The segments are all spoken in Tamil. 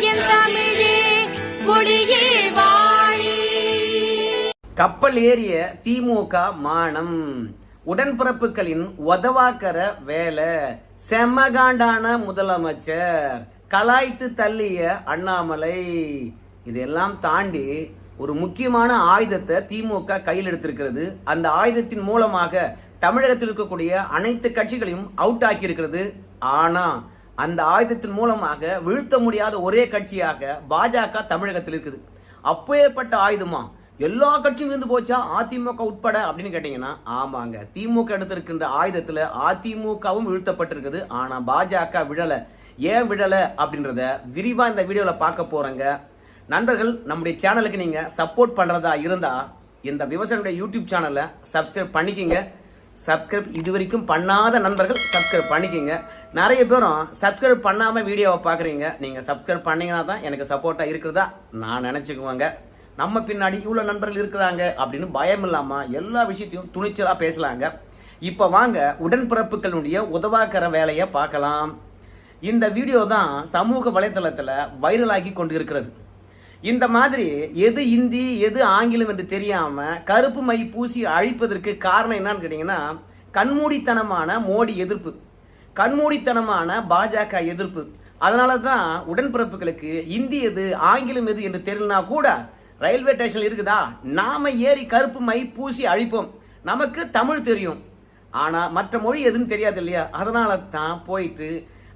என் தமிழே கொடியே வாழி. கப்பல் ஏறிய திமுக மானம், உடன்பிறப்புகளின் உதவாக்கற வேலை, செம்மகாண்டான முதலமைச்சர், கலாய்த்து தள்ளிய அண்ணாமலை, இதெல்லாம் தாண்டி ஒரு முக்கியமான ஆயுதத்தை திமுக கையில் எடுத்திருக்கிறது. அந்த ஆயுதத்தின் மூலமாக தமிழகத்தில் இருக்கக்கூடிய அனைத்து கட்சிகளையும் அவுட் ஆக்கி இருக்கிறது. ஆனா அந்த ஆயுதத்தின் மூலமாக வீழ்த்த முடியாத ஒரே கட்சியாக பாஜக தமிழகத்தில் இருக்குது. அப்பேற்பட்ட ஆயுதமா எல்லா கட்சியும் இருந்து போச்சா அதிமுக உட்பட அப்படின்னு கேட்டீங்கன்னா ஆமாங்க, திமுக எடுத்திருக்கின்ற ஆயுதத்துல அதிமுகவும் வீழ்த்தப்பட்டிருக்குது. ஆனா பாஜக விழல. ஏன் விழல அப்படின்றத விரிவா இந்த வீடியோல பார்க்க போறேங்க. நண்பர்கள், நம்முடைய சேனலுக்கு நீங்க சப்போர்ட் பண்றதா இருந்தா இந்த விவசாயினுடைய யூடியூப் சேனலை சப்ஸ்கிரைப் பண்ணிக்கிங்க. சப்ஸ்கிரைப் இதுவரைக்கும் பண்ணாத நண்பர்கள் சப்ஸ்கிரைப் பண்ணிக்கிங்க. நிறைய பேரும் சப்ஸ்கிரைப் பண்ணாம வீடியோவை பாக்குறீங்க. நீங்க சப்ஸ்கிரைப் பண்ணீங்கன்னா தான் எனக்கு சப்போர்ட்டா இருக்கிறதா நான் நினைச்சுக்குவாங்க. நம்ம பின்னாடி இவ்வளவு நண்பர்கள் இருக்கிறாங்க அப்படின்னு பயம் இல்லாம எல்லா விஷயத்தையும் துணிச்சலா பேசலாங்க. இப்ப வாங்க உடன்பிறப்புகளுடைய உதவாக்கற வேலையை பார்க்கலாம். இந்த வீடியோ தான் சமூக வலைதளத்துல வைரலாகி கொண்டு இருக்கிறது. இந்த மாதிரி எது இந்தி எது ஆங்கிலம் என்று தெரியாம கருப்பு மை பூசி அழிப்பதற்கு காரணம் என்னன்னு கேட்டீங்கன்னா கண்மூடித்தனமான மோடி எதிர்ப்பு, கண்மூடித்தனமான பாஜக எதிர்ப்பு. அதனாலதான் உடன்பிறப்புகளுக்கு இந்தி எது ஆங்கிலம் எது என்று தெரியலனா கூட ரயில்வே ஸ்டேஷன் இருக்குதா, நாம ஏறி கருப்பு மை பூசி அழிப்போம். நமக்கு தமிழ் தெரியும், ஆனா மற்ற மொழி எதுன்னு தெரியாது இல்லையா? அதனால தான் போயிட்டு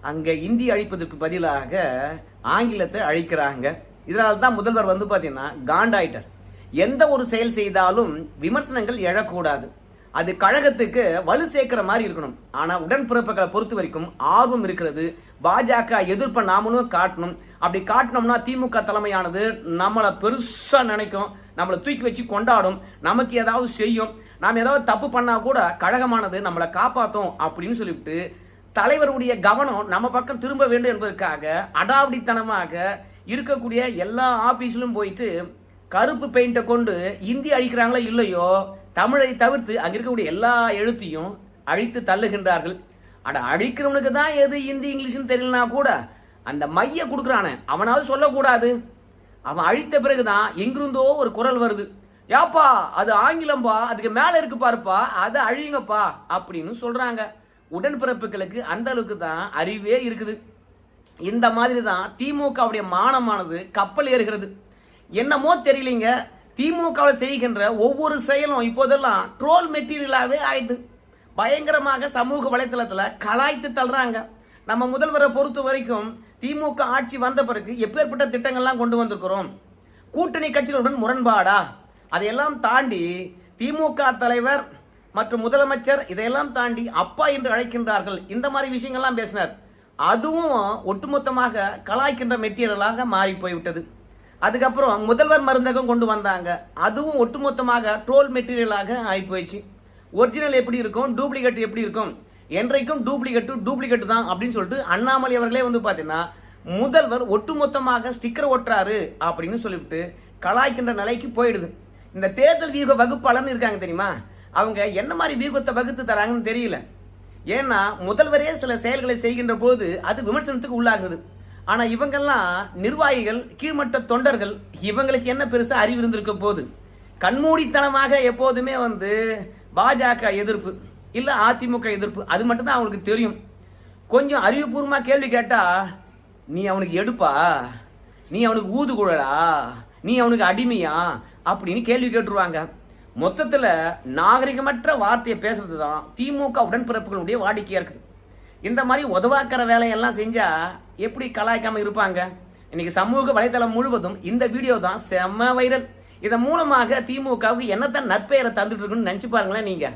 அங்க இந்தி அழிப்பதற்கு பதிலாக ஆங்கிலத்தை அழிக்கிறாங்க. இதனால தான் முதல்வர் பாத்தீங்கன்னா காண்டாயிட்டர். எந்த ஒரு செயல் செய்தாலும் விமர்சனங்கள் எழக்கூடாது, அது கழகத்துக்கு வலு சேர்க்கிற மாதிரி இருக்கணும். ஆனா உடன்பிறப்புகளை பொறுத்த வரைக்கும் ஆர்வம் இருக்கிறது. பாஜக எதிர்ப்பை நாமளும் காட்டணும். அப்படி காட்டினோம்னா திமுக தலைமையானது நம்மளை பெருசா நினைக்கும், நம்மளை தூக்கி வச்சு கொண்டாடும், நமக்கு ஏதாவது செய்யும். நாம் ஏதாவது தப்பு பண்ணா கூட கழகமானது நம்மளை காப்பாற்றும் அப்படின்னு சொல்லிவிட்டு தலைவருடைய கவனம் நம்ம பக்கம் திரும்ப வேண்டும் என்பதற்காக அடாவடித்தனமாக இருக்கக்கூடிய எல்லா ஆபீஸ்லும் போயிட்டு கருப்பு பெயிண்டை கொண்டு இந்தி அழிக்கிறாங்களோ இல்லையோ, தமிழை தவிர்த்து அங்க இருக்கக்கூடிய எல்லா எழுத்தையும் அழித்து தள்ளுகின்றார்கள். அழிக்கிறவனுக்கு தான் எது இந்தி இங்கிலீஷ்னு தெரியலனா கூட அந்த மைய கொடுக்குறானே அவனாவது சொல்லக்கூடாது. அவன் அழித்த பிறகுதான் எங்கிருந்தோ ஒரு குரல் வருது, யாப்பா அது ஆங்கிலம்பா, அதுக்கு மேல இருக்கு பாருப்பா, அதை அழியுங்கப்பா அப்படின்னு சொல்றாங்க. உடன்பிறப்புகளுக்கு அந்த அளவுக்கு தான் அறிவே இருக்குது. இந்த மாதிரி தான் திமுகவுடைய மானமானது கப்பல் ஏறுகிறது. என்னமோ தெரியலீங்க, திமுகவில் செய்கின்ற ஒவ்வொரு செயலும் இப்போதெல்லாம் ட்ரோல் மெட்டீரியலாகவே ஆயிடுது. பயங்கரமாக சமூக வலைதளத்தில் கலாய்த்து தள்ளுறாங்க. நம்ம முதல்வரை பொறுத்த வரைக்கும் திமுக ஆட்சி வந்த பிறகு எப்பேற்பட்ட திட்டங்கள்லாம் கொண்டு வந்திருக்கிறோம், கூட்டணி கட்சிகளுடன் முரண்பாடா, அதையெல்லாம் தாண்டி திமுக தலைவர் மற்றும் முதலமைச்சர் இதையெல்லாம் தாண்டி அப்பா என்று அழைக்கின்றார்கள். இந்த மாதிரி விஷயங்கள்லாம் பேசினார். அதுவும் ஒட்டுமொத்தமாக கலாய்க்கின்ற மெட்டீரியலாக மாறி போய்விட்டது. அதுக்கப்புறம் முதல்வர் மருந்தகம் கொண்டு வந்தாங்க, அதுவும் ஒட்டுமொத்தமாக ட்ரோல் மெட்டீரியலாக ஆகி போயிடுச்சு. ஒரிஜினல் எப்படி இருக்கும், டூப்ளிகேட் எப்படி இருக்கும், என்றைக்கும் டூப்ளிகேட் தான் அப்படின்னு சொல்லிட்டு அண்ணாமலை அவர்களே பாத்தீங்கன்னா முதல்வர் ஒட்டுமொத்தமாக ஸ்டிக்கர் ஒட்டுறாரு அப்படின்னு சொல்லிவிட்டு கலாய்க்கின்ற நிலைக்கு போயிடுது. இந்த தேர்தல் வியூக வகுப்பாளர்னு இருக்காங்க தெரியுமா, அவங்க என்ன மாதிரி வியூகத்தை வகுத்து தராங்கன்னு தெரியல. ஏன்னா முதல்வரே சில செயல்களை செய்கின்ற போது அது விமர்சனத்துக்கு உள்ளாகுது. ஆனா இவங்கெல்லாம் நிர்வாகிகள், கீழ்மட்ட தொண்டர்கள், இவங்களுக்கு என்ன பெருசா அறிவு இருந்திருக்க போது? கண்மூடித்தனமாக எப்போதுமே பாஜக எதிர்ப்பு இல்ல அதிமுக எதிர்ப்பு, அது மட்டும் தான் அவங்களுக்கு தெரியும். கொஞ்சம் அறிவுபூர்வமா கேள்வி கேட்டா, நீ அவனுக்கு எடுப்பா, நீ அவனுக்கு ஊதுகுழலா, நீ அவனுக்கு அடிமையா அப்படின்னு கேள்வி கேட்டுருவாங்க. மொத்தத்துல நாகரிகமற்ற வார்த்தையை பேசுறது தான் திமுக உடன்பிறப்புகளுடைய வாடிக்கையா இருக்குது. இந்த மாதிரி உதவாக்கிற வேலையெல்லாம் செஞ்சா எப்படி கலாய்க்காம இருப்பாங்க? இன்னைக்கு சமூக வலைதளம் முழுவதும் இந்த வீடியோ தான் செம்ம வைரல். இதன் மூலமாக திமுகவுக்கு என்னத்தான் நற்பெயரை தந்துட்டு இருக்குன்னு நினைச்சு பாருங்களேன் நீங்க.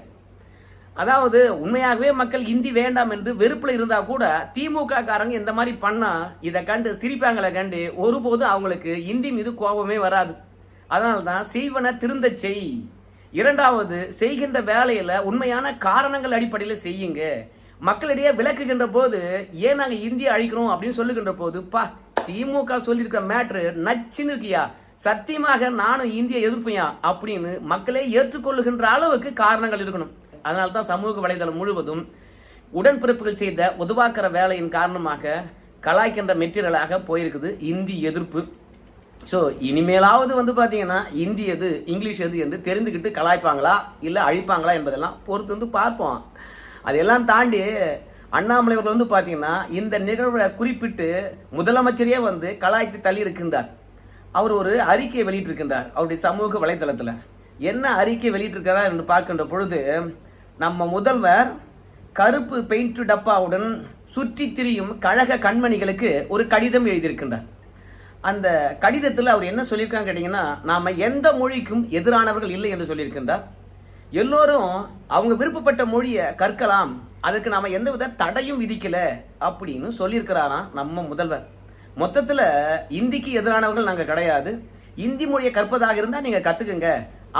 அதாவது உண்மையாகவே மக்கள் இந்தி வேண்டாம் என்று வெறுப்புல இருந்தா கூட திமுக காரங்க இந்த மாதிரி பண்ணா இதை கண்டு சிரிப்பாங்களை கண்டு ஒருபோதும் அவங்களுக்கு இந்தி மீது கோபமே வராது. அதனால்தான் செய்வன திருந்த செய். இரண்டாவது, செய்கின்ற வேலையில உண்மையான காரணங்கள் அடிப்படையில் செய்யுங்க. மக்களிடையே விளக்குகின்ற போது ஏன் நாங்க இந்திய அழிக்கிறோம் அப்படின்னு சொல்லுகின்ற போது பா திமுக சொல்லியிருக்க மேட்ரு நச்சுன்னு இருக்கியா, சத்தியமாக நானும் இந்திய எதிர்ப்பையா அப்படின்னு மக்களே ஏற்றுக்கொள்ளுகின்ற அளவுக்கு காரணங்கள் இருக்கணும். அதனால்தான் சமூக வலைதளம் முழுவதும் உடன்பிறப்புகள் செய்த உதவாக்கிற வேலையின் காரணமாக கலாய்க்கின்ற மெட்டீரியலாக போயிருக்குது இந்தி எதிர்ப்பு. ஸோ இனிமேலாவது வந்து பார்த்தீங்கன்னா இந்தி எது இங்கிலீஷ் எது என்று தெரிந்துக்கிட்டு கலாய்ப்பாங்களா இல்லை அழிப்பாங்களா என்பதெல்லாம் பொறுத்து வந்து பார்ப்போம். அதையெல்லாம் தாண்டி அண்ணாமலை அவர்கள் வந்து பார்த்தீங்கன்னா இந்த நிகழ்வை குறிப்பிட்டு முதலமைச்சரையே வந்து கலாய்த்து தள்ளி இருக்கின்றார். அவர் ஒரு அறிக்கையை வெளியிட்டிருக்கின்றார் அவருடைய சமூக வலைதளத்தில். என்ன அறிக்கை வெளியிட்டிருக்கிறார் என்று பார்க்கின்ற பொழுது, நம்ம முதல்வர் கருப்பு பெயிண்ட் டப்பாவுடன் சுற்றி திரியும் கழக கண்மணிகளுக்கு ஒரு கடிதம் எழுதியிருக்கின்றார். அந்த கடிதத்தில் அவர் என்ன சொல்லியிருக்காங்க கேட்டீங்கன்னா, நாம எந்த மொழிக்கும் எதிரானவர்கள் இல்லை என்று சொல்லியிருக்கின்றார். எல்லோரும் அவங்க விருப்பப்பட்ட மொழியை கற்கலாம், அதுக்கு நாம எந்தவித தடையும் விதிக்கல அப்படின்னு சொல்லியிருக்கிறாராம் நம்ம முதல்வர். மொத்தத்தில் இந்திக்கு எதிரானவர்கள் நாங்கள் கிடையாது, இந்தி மொழியை கற்பதாக இருந்தால் நீங்கள் கற்றுக்குங்க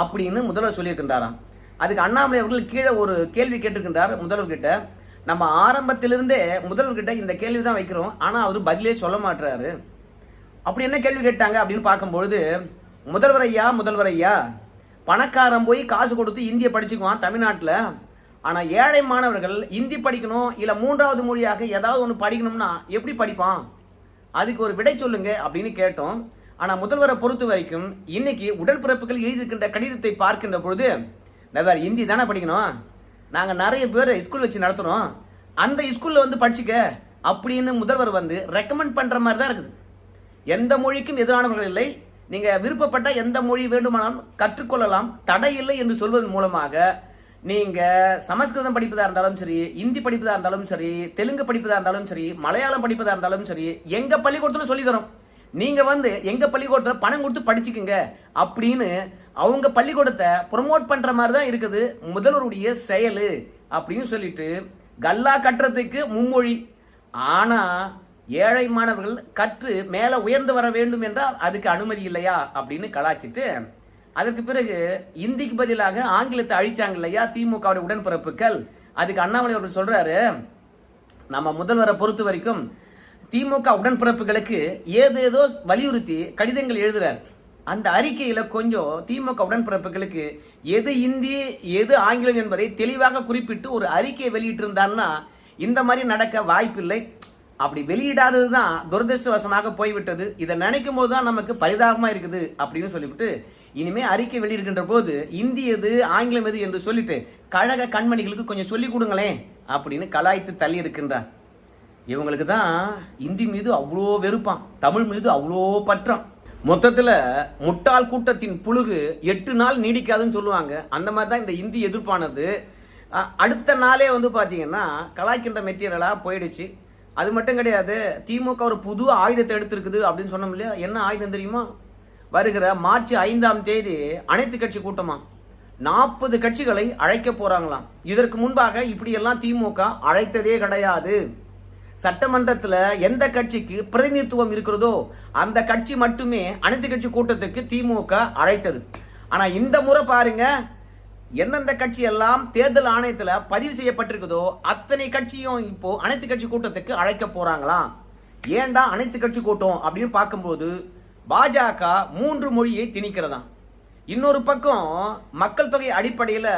அப்படின்னு முதல்வர் சொல்லியிருக்கின்றாராம். அதுக்கு அண்ணாமலை அவர்கள் கீழே ஒரு கேள்வி கேட்டிருக்கின்றார் முதல்வர்கிட்ட. நம்ம ஆரம்பத்திலிருந்தே முதல்வர்கிட்ட இந்த கேள்வி தான் வைக்கிறோம், ஆனால் அவர் பதிலே சொல்ல மாட்டுறாரு. அப்படி என்ன கேள்வி கேட்டாங்க அப்படின்னு பார்க்கும்பொழுது, முதல்வர் ஐயா பணக்காரன் போய் காசு கொடுத்து இந்தியை படிச்சுக்குவான் தமிழ்நாட்டில், ஆனால் ஏழை மாணவர்கள் இந்தி படிக்கணும் இல்லை 3வது மொழியாக ஏதாவது ஒன்று படிக்கணும்னா எப்படி படிப்பான், அதுக்கு ஒரு விடை சொல்லுங்க அப்படின்னு கேட்டோம். ஆனால் முதல்வரை பொறுத்த வரைக்கும் இன்னைக்கு உடன்பிறப்புகள் எழுதியிருக்கின்ற கடிதத்தை பார்க்கின்ற பொழுது, வேறு இந்தி தானே படிக்கணும், நாங்கள் நிறைய பேர் ஸ்கூல் வச்சு நடத்துகிறோம், அந்த ஸ்கூலில் வந்து படிச்சுக்க அப்படின்னு முதல்வர் வந்து ரெக்கமெண்ட் பண்ணுற மாதிரி தான் இருக்குது. எந்த மொழிக்கும் எதிரானவர்கள் இல்லை, நீங்கள் விருப்பப்பட்ட எந்த மொழி வேண்டுமானாலும் கற்றுக்கொள்ளலாம், தடை இல்லை என்று சொல்வதன் மூலமாக நீங்கள் சமஸ்கிருதம் படிப்பதாக இருந்தாலும் சரி, இந்தி படிப்பதாக இருந்தாலும் சரி, தெலுங்கு படிப்பதாக இருந்தாலும் சரி, மலையாளம் படிப்பதாக இருந்தாலும் சரி, எங்கள் பள்ளிக்கூடத்தில் சொல்லி தரோம், நீங்கள் வந்து எங்கள் பள்ளிக்கூடத்தில் பணம் கொடுத்து படிச்சுக்குங்க அப்படின்னு அவங்க பள்ளிக்கூடத்தை ப்ரொமோட் பண்ணுற மாதிரி தான் இருக்குது முதல்வருடைய செயல் அப்படின்னு சொல்லிட்டு, கல்லா கட்டுறதுக்கு மும்மொழி, ஆனால் ஏழை மாணவர்கள் கற்று மேலே உயர்ந்து வர வேண்டும் என்றால் அதுக்கு அனுமதி இல்லையா அப்படின்னு கலாச்சிட்டு, அதற்கு பிறகு இந்திக்கு பதிலாக ஆங்கிலத்தை அழிச்சாங்க இல்லையா திமுகவுடைய உடன்பிறப்புகள். அதுக்கு அண்ணாமலை அவர்கள் சொல்றாரு, நம்ம முதல்வரை பொறுத்த வரைக்கும் திமுக உடன்பிறப்புகளுக்கு ஏதேதோ வலியுறுத்தி கடிதங்கள் எழுதுறாரு. அந்த அறிக்கையில கொஞ்சம் திமுக உடன்பிறப்புகளுக்கு எது இந்தி எது ஆங்கிலம் என்பதை தெளிவாக குறிப்பிட்டு ஒரு அறிக்கையை வெளியிட்டிருந்தான்னா இந்த மாதிரி நடக்க வாய்ப்பில்லை. அப்படி வெளியிடாதது தான் துரதிருஷ்டவசமாக போய்விட்டது. இதை நினைக்கும் போது தான் நமக்கு பரிதாபமா இருக்குது அப்படின்னு சொல்லிவிட்டு, இனிமே அறிக்கை வெளியிடுகின்ற போது இந்தி எது ஆங்கிலம் எது என்று சொல்லிட்டு கழக கண்மணிகளுக்கு கொஞ்சம் சொல்லிக் கொடுங்களேன் அப்படின்னு கலாய்த்து தள்ளி இருக்கின்றார். இவங்களுக்கு தான் இந்தி மீது அவ்வளோ வெறுப்பான், தமிழ் மீது அவ்வளோ பற்றம். மொத்தத்தில் முட்டாள் கூட்டத்தின் புழுகு 8 நாள் நீடிக்காதுன்னு சொல்லுவாங்க. அந்த மாதிரி தான் இந்த இந்தி எதிர்ப்பானது அடுத்த நாளே வந்து பார்த்தீங்கன்னா கலாய்க்கின்ற மெட்டீரியலாக போயிடுச்சு. அது மட்டும் கிடையாது, திமுக ஒரு புது ஆயுதத்தை எடுத்திருக்குது அப்படின்னு சொன்னோம் இல்லையா. என்ன ஆயுதம் தெரியுமா? வருகிற மார்ச் 5ஆம் தேதி அனைத்து கட்சி கூட்டமா 40 கட்சிகளை அழைக்க போறாங்களாம். இதற்கு முன்பாக இப்படியெல்லாம் திமுக அழைத்ததே கிடையாது. சட்டமன்றத்தில் எந்த கட்சிக்கு பிரதிநிதித்துவம் இருக்கிறதோ அந்த கட்சி மட்டுமே அனைத்து கட்சி கூட்டத்துக்கு திமுக அழைத்தது. ஆனா இந்த முறை பாருங்க, எந்தெந்த கட்சி எல்லாம் தேர்தல் ஆணையத்தில் பதிவு செய்யப்பட்டிருக்குதோ அத்தனை கட்சியும் இப்போ அனைத்து கட்சி கூட்டத்துக்கு அழைக்க போறாங்களாம். ஏண்டா அனைத்து கட்சி கூட்டம் அப்படின்னு பார்க்கும்போது பாஜக 3 மொழியை திணிக்கிறதா. இன்னொரு பக்கம் மக்கள் தொகை அடிப்படையில்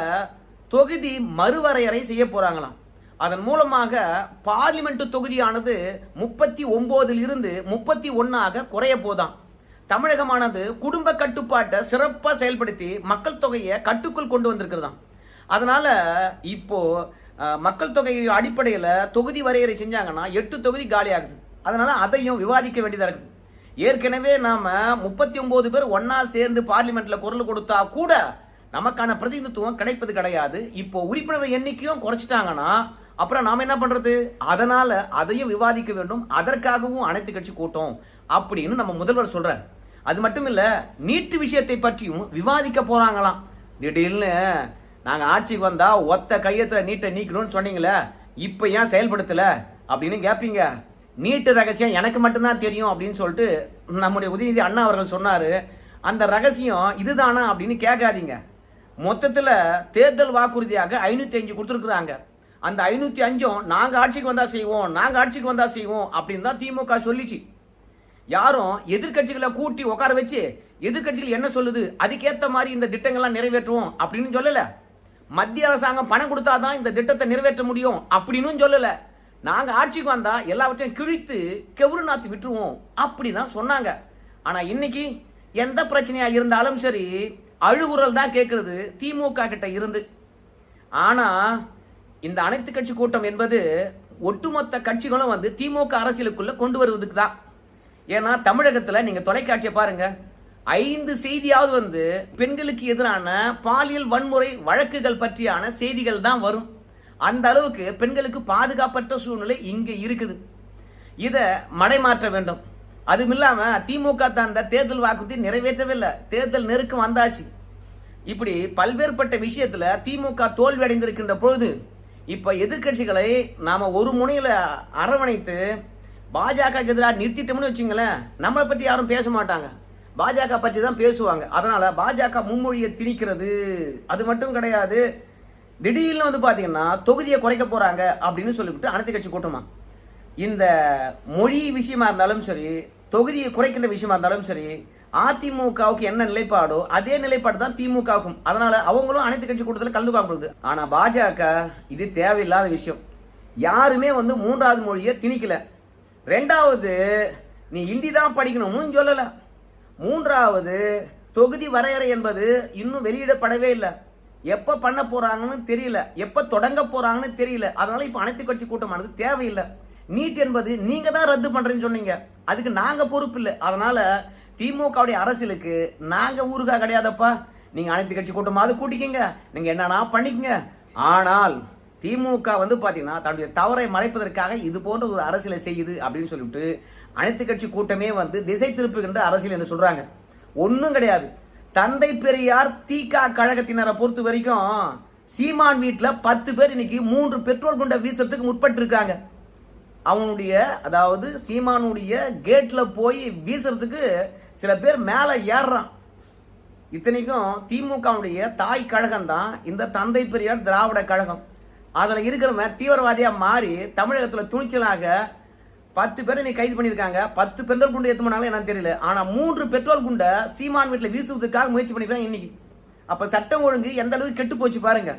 தொகுதி மறுவரையறை செய்ய போறாங்களாம். அதன் மூலமாக பார்லிமெண்ட் தொகுதியானது 39 இருந்து 31 குறைய போதாம். தமிழகமானது குடும்ப கட்டுப்பாட்டை சிறப்பாக செயல்படுத்தி மக்கள் தொகையை கட்டுக்குள் கொண்டு வந்திருக்கிறதாம். அதனால இப்போ மக்கள் தொகை அடிப்படையில் தொகுதி வரையறை செஞ்சாங்கன்னா 8 தொகுதி காலி ஆகுது. அதனால அதையும் விவாதிக்க வேண்டியதாக இருக்குது. ஏற்கனவே நாம 39 பேர் ஒன்னா சேர்ந்து பார்லிமெண்ட்ல குரல் கொடுத்தா கூட நமக்கான பிரதிநிதித்துவம் கிடைப்பது கிடையாது. இப்போ உறுப்பினர் எண்ணிக்கையும் குறைச்சிட்டாங்கன்னா அப்புறம் நாம என்ன பண்றது? அதனால அதையும் விவாதிக்க வேண்டும், அதற்காகவும் அனைத்து கட்சி கூட்டம் அப்படின்னு நம்ம முதல்வர் சொல்றார். அது மட்டும் இல்ல, நீட்டு விஷயத்தை பற்றியும் விவாதிக்க போறாங்களாம். திடீர்னு நாங்க ஆட்சிக்கு வந்தா ஒத்த கையத்துல நீட்டை நீக்கணும்னு சொன்னீங்களே, இப்ப ஏன் செயல்படுத்தல அப்படின்னு கேட்பீங்க. நீட்டு ரகசியம் எனக்கு மட்டும்தான் தெரியும் அப்படின்னு சொல்லிட்டு நம்முடைய உதயநிதி அண்ணா அவர்கள் சொன்னாரு. அந்த ரகசியம் இதுதானா அப்படின்னு கேட்காதீங்க. மொத்தத்துல தேர்தல் வாக்குறுதியாக 505 கொடுத்துருக்குறாங்க. அந்த 505 நாங்க ஆட்சிக்கு வந்தா செய்வோம், நாங்க ஆட்சிக்கு வந்தா செய்வோம் அப்படின்னு தான் திமுக சொல்லிச்சு. யாரும் எதிர்கட்சிகளை கூட்டி உட்கார வச்சு எதிர்கட்சிகள் என்ன சொல்லுது அதுக்கேற்ற மாதிரி இந்த திட்டங்கள்லாம் நிறைவேற்றுவோம் அப்படின்னு சொல்லல. மத்திய அரசாங்கம் பணம் கொடுத்தாதான் இந்த திட்டத்தை நிறைவேற்ற முடியும் அப்படின்னு சொல்லல. நாங்க ஆட்சிக்கு வந்தா எல்லாவற்றையும் கிழித்து கெவுரு நாத்து விட்டுருவோம் அப்படிதான் சொன்னாங்க. ஆனா இன்னைக்கு எந்த பிரச்சனையா இருந்தாலும் சரி அழுகுரல் தான் கேட்கறது திமுக கிட்ட இருந்து. ஆனா இந்த அனைத்து கட்சி கூட்டம் என்பது ஒட்டுமொத்த கட்சிகளும் திமுக அரசியலுக்குள்ள கொண்டு வருவதுக்கு தான். ஏன்னா தமிழகத்துல நீங்க தொலைக்காட்சியை பாருங்க, 5 செய்தியாவது பெண்களுக்கு எதிரான பாலியல் வன்முறை வழக்குகள் பற்றியான செய்திகள் தான் வரும். அந்த அளவுக்கு பெண்களுக்கு பாதுகாப்பற்ற சூழ்நிலை இங்க இருக்குது. இத மடைமாற்ற வேண்டும். அதுவும் இல்லாம திமுக தந்த தேர்தல் வாக்குறுதி நிறைவேற்றவே இல்லை. தேர்தல் நெருக்கம் வந்தாச்சு. இப்படி பல்வேறுபட்ட விஷயத்துல திமுக தோல்வி அடைந்திருக்கின்ற பொழுது இப்ப எதிர்கட்சிகளை நாம ஒரு முனையில அரவணைத்து பாஜக எதிராக நிறுத்திட்டோம்னு வச்சுங்களேன், நம்மளை பற்றி யாரும் பேச மாட்டாங்க, பாஜக பற்றி தான் பேசுவாங்க. அதனால பாஜக மும்மொழியை திணிக்கிறது. அது மட்டும் கிடையாது, திடீர்னு பாத்தீங்கன்னா தொகுதியை குறைக்க போறாங்க அப்படின்னு சொல்லிவிட்டு அனைத்து கட்சி கூட்டமா இந்த மொழி விஷயமா இருந்தாலும் சரி, தொகுதியை குறைக்கின்ற விஷயமா இருந்தாலும் சரி, அதிமுகவுக்கு என்ன நிலைப்பாடோ அதே நிலைப்பாடு தான் திமுகவுக்கும். அதனால அவங்களும் அனைத்து கட்சி கூட்டத்தில் கலந்துக்காம. ஆனா பாஜக இது தேவையில்லாத விஷயம். யாருமே 3வது மொழியை திணிக்கல. 2வது நீ ஹிந்தி தான் படிக்கணும்னு சொல்லல. 3வது தொகுதி வரையறை என்பது இன்னும் வெளியிடப்படவே இல்லை. எப்ப பண்ண போறாங்கன்னு தெரியல, எப்ப தொடங்க போறாங்கன்னு தெரியல. அதனால இப்ப அனைத்து கட்சி கூட்டமானது தேவையில்லை. நீட் என்பது நீங்க தான் ரத்து பண்றேன்னு சொன்னீங்க, அதுக்கு நாங்க பொறுப்பு இல்லை. அதனால திமுகவுடைய அரசியலுக்கு நாங்க ஊருகா கிடையாதப்பா. நீங்க அனைத்து கட்சி கூட்டமாவது கூட்டிக்கீங்க, நீங்க என்னன்னா பண்ணிக்கங்க. ஆனால் திமுக பாத்தீங்கன்னா தன்னுடைய தவறை மறைப்பதற்காக இது போன்ற ஒரு அரசியலை செய்யுது அப்படின்னு சொல்லிட்டு அனைத்து கட்சி கூட்டமே திசை திருப்புகின்ற அரசியல் என்று சொல்றாங்க. ஒன்னும் கிடையாது. தந்தை பெரியார் தீகா கழகத்தினரை பொறுத்த வரைக்கும் சீமான் வீட்டுல 10 பேர் இன்னைக்கு 3 பெட்ரோல் குண்டை வீசுறதுக்கு முற்பட்டு இருக்காங்க. அவனுடைய அதாவது சீமானுடைய கேட்ல போய் வீசுறதுக்கு சில பேர் மேல ஏறான். இத்தனைக்கும் திமுகவுடைய தாய் கழகம் தான் இந்த தந்தை பெரியார் திராவிட கழகம். அதுல இருக்கிறவங்க தீவிரவாதியா மாறி தமிழகத்துல துணிச்சலாக 10 பேரை நீ கைது பண்ணிருக்காங்க. 10 பெட்ரோல் குண்டு எத்துனாலும் என்னன்னு தெரியல. ஆனா 3 பெட்ரோல் குண்டை சீமான் வீட்டுல வீசுவதற்காக முயற்சி பண்ணிருக்காங்க இன்னைக்கு. அப்ப சட்டம் ஒழுங்கு எந்த அளவுக்கு கெட்டு போச்சு பாருங்க.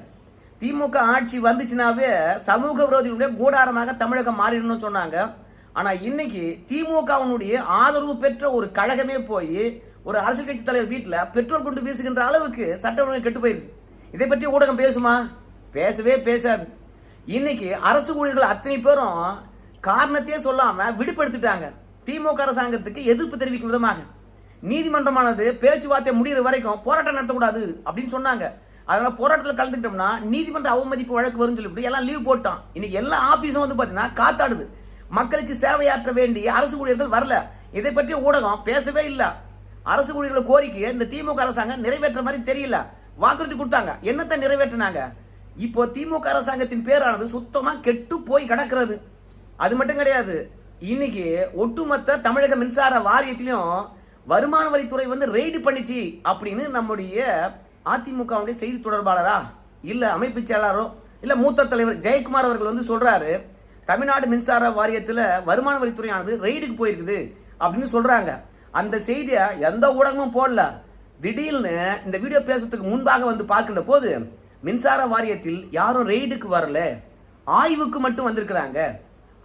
திமுக ஆட்சி வந்துச்சுனாவே சமூக விரோதிகளுடைய கூடாரமாக தமிழகம் மாறிடணும்னு சொன்னாங்க. ஆனா இன்னைக்கு திமுகவுடைய ஆதரவு பெற்ற ஒரு கழகமே போய் ஒரு அரசியல் கட்சி தலைவர் வீட்டுல பெட்ரோல் குண்டு வீசுகின்ற அளவுக்கு சட்டம் ஒழுங்கு கெட்டு போயிருக்கு. இதை பற்றி ஊடகம் பேசுமா? பேசவே பேசாது. இன்னைக்கு அரசு ஊழியர்கள் அத்தனை பேரும் காரணத்தையே சொல்லாம விடுபடுத்திட்டாங்க. திமுக அரசாங்கத்துக்கு எதிர்ப்பு தெரிவிக்கும் விதமாக நீதிமன்றமானது பேச்சுவார்த்தை முடிகிற வரைக்கும் போராட்டம் நடத்தக்கூடாது அப்படின்னு சொன்னாங்க. அதனால போராட்டத்தில் கலந்துக்கிட்டோம்னா நீதிமன்ற அவமதிப்பு வழக்கு வரும் சொல்லிட்டு எல்லாம் லீவ் போட்டான். இன்னைக்கு எல்லா ஆபீஸும் பாத்தீங்கன்னா காத்தாடுது. மக்களுக்கு சேவையாற்ற வேண்டிய அரசு ஊழியர்கள் வரல. இதை பற்றி ஊடகம் பேசவே இல்லை. அரசு ஊழியர்கள் கோரிக்கையை இந்த திமுக அரசாங்கம் நிறைவேற்ற மாதிரி தெரியல. வாக்குறுதி கொடுத்தாங்க, என்னத்தை நிறைவேற்றினாங்க? இப்போ திமுக அரசாங்கத்தின் பேரானது சுத்தமா கெட்டு போய் கிடக்கிறது. அது மட்டும் கிடையாது, இன்னைக்கு ஒட்டுமொத்த தமிழக மின்சார வாரியத்திலும் வருமான வரித்துறை ரெய்டு பண்ணிச்சு அப்படின்னு நம்முடைய அதிமுகவுடைய செய்தி தொடர்பாளரா இல்ல அமைப்பு செயலாளரோ இல்ல மூத்த தலைவர் ஜெயக்குமார் அவர்கள் சொல்றாரு, தமிழ்நாடு மின்சார வாரியத்துல வருமான வரித்துறையானது ரெய்டுக்கு போயிருக்குது அப்படின்னு சொல்றாங்க. அந்த செய்தியை எந்த ஊடகமும் போடல. திடீர்னு இந்த வீடியோ பேசுறதுக்கு முன்பாக பார்க்கின்ற போது மின்சார வாரியத்தில் யாரும் ரெய்டுக்கு வரல, ஆய்வுக்கு மட்டும் வந்திருக்கிறாங்க.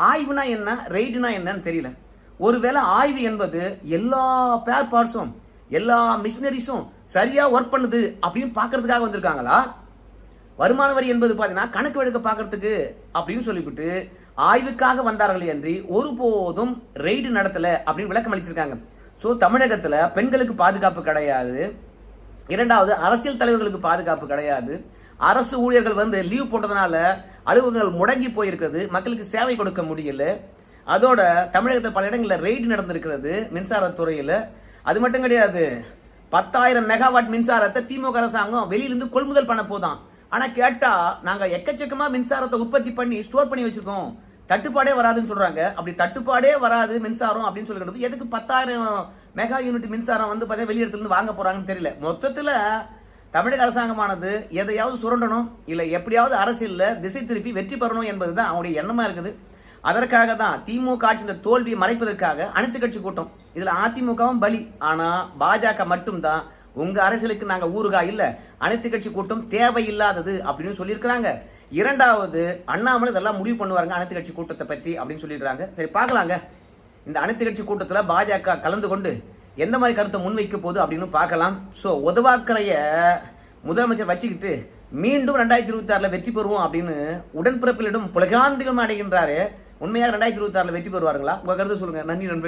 ஆய்வுனா என்ன, ரெய்டுனா என்னன்னு தெரியல. ஒருவேளை ஆய்வு என்பது எல்லா பேர் பார்ட்ஸும் எல்லா மிஷினரிஸும் சரியா ஒர்க் பண்ணுது அப்படின்னு பாக்குறதுக்காக வந்திருக்காங்களா? வருமான வரி என்பது பாத்தீங்கன்னா கணக்கு வழக்க பாக்குறதுக்கு அப்படின்னு சொல்லிவிட்டு ஆய்வுக்காக வந்தார்கள் என்று ஒருபோதும் ரெய்டு நடத்தல அப்படின்னு விளக்கம் அளிச்சிருக்காங்க. சோ தமிழகத்துல பெண்களுக்கு பாதுகாப்பு கிடையாது. இரண்டாவது, அரசியல் தலைவர்களுக்கு பாதுகாப்பு கிடையாது. அரசு ஊழியர்கள் லீவ் போட்டதுனால அலுவலகங்கள் முடங்கி போயிருக்கிறது, மக்களுக்கு சேவை கொடுக்க முடியல. அதோட தமிழகத்தில் பல இடங்களில் ரெய்டு நடந்திருக்கிறது மின்சாரத்துறையில. அது மட்டும் கிடையாது, 10,000 மெகாவாட் மின்சாரத்தை திமுக அரசாங்கம் வெளியிலிருந்து கொள்முதல் பண்ண போதான். ஆனா கேட்டா நாங்க எக்கச்சக்கமா மின்சாரத்தை உற்பத்தி பண்ணி ஸ்டோர் பண்ணி வச்சிருக்கோம், தட்டுப்பாடே வராதுன்னு சொல்றாங்க. அப்படி தட்டுப்பாடே வராது மின்சாரம் அப்படின்னு சொல்லிட்டு எதுக்கு 10,000 மெகா யூனிட் மின்சாரம் வெளியிடத்துல இருந்து வாங்க போறாங்கன்னு தெரியல. மொத்தத்துல தமிழக அரசாங்கமானது எதையாவது சுரண்டணும், இல்ல எப்படியாவது அரசியல்ல திசை திருப்பி வெற்றி பெறணும் என்பதுதான் அவங்களுடைய எண்ணமா இருக்குது. அதற்காக தான் திமுக ஆட்சியின் தோல்வியை மறைப்பதற்காக அனைத்து கட்சி கூட்டம். இதுல அதிமுகவும் பலி. ஆனா பாஜக மட்டும்தான் உங்க அரசியலுக்கு நாங்க ஊருகா இல்ல, அனைத்து கட்சி கூட்டம் தேவையில்லாதது அப்படின்னு சொல்லியிருக்கிறாங்க. இரண்டாவது, அண்ணாமலை இதெல்லாம் முடிவு பண்ணுவாருங்க அனைத்து கட்சி கூட்டத்தை பற்றி அப்படின்னு சொல்லிடுறாங்க. சரி பார்க்கலாங்க, இந்த அனைத்து கட்சி கூட்டத்தில் பாஜக கலந்து கொண்டு எந்த மாதிரி கருத்தை முன்வைக்க போகுது அப்படின்னு பார்க்கலாம். ஸோ உதவாக்கரைய முதலமைச்சர் வச்சுக்கிட்டு மீண்டும் 2026 வெற்றி பெறுவோம் அப்படின்னு உடன்பிறப்பிலிடம் புலகாந்திகம் அடைகின்றாரு. உண்மையாக 2026 வெற்றி பெறுவாருங்களா? உங்க கருத்து சொல்லுங்க. நன்றி நண்பர்கள்.